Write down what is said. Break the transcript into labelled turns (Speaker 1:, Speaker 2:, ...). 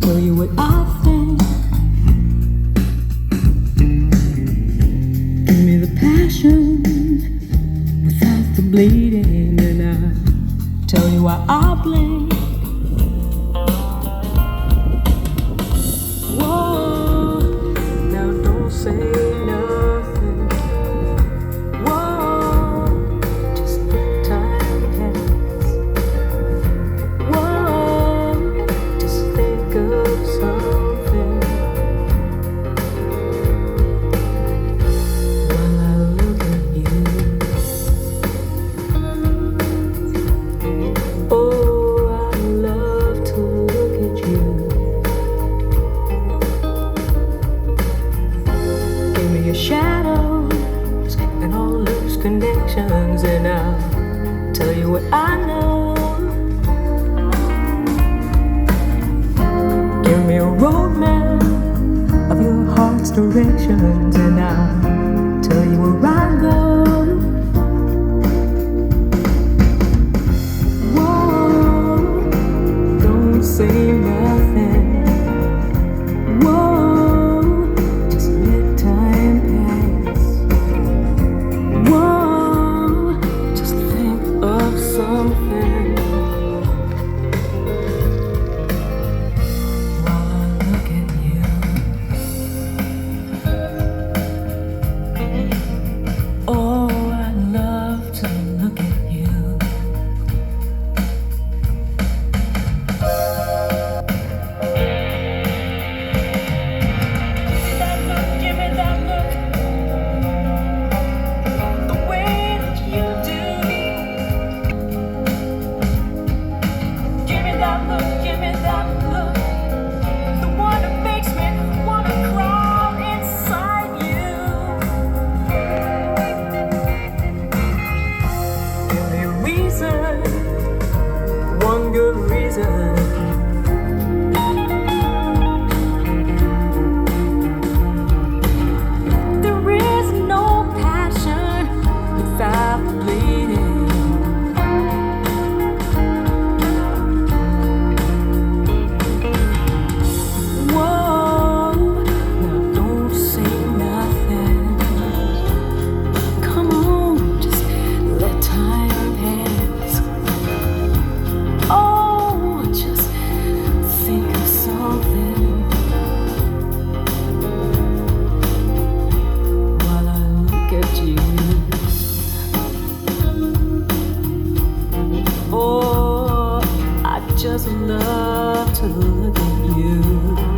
Speaker 1: tell you what I think. Give me the passion without the bleeding, and I'll tell you why I blink. Whoa, now don't say nothing. Whoa, just let time pass. Whoa, just think of something while I look at you. Oh, I love to look at you. Give me your shadows and all loose connections, and I'll tell you what I know. Give me a roadmap of your heart's directions, and I'll tell you where I go. Whoa, don't say nothing. Whoa, just let time pass. Whoa, just think of something while I look at you. Oh, I love to look at you. That look, give me that look, the way that you do. Give me that look, give me that look, the one that makes me wanna crawl inside you. Give me a reason, one good reason. There is no passion without bleeding. Whoa, now don't say nothing. Come on, just let time pass. Oh, just think of something while I look at you. Oh, I just love to look at you.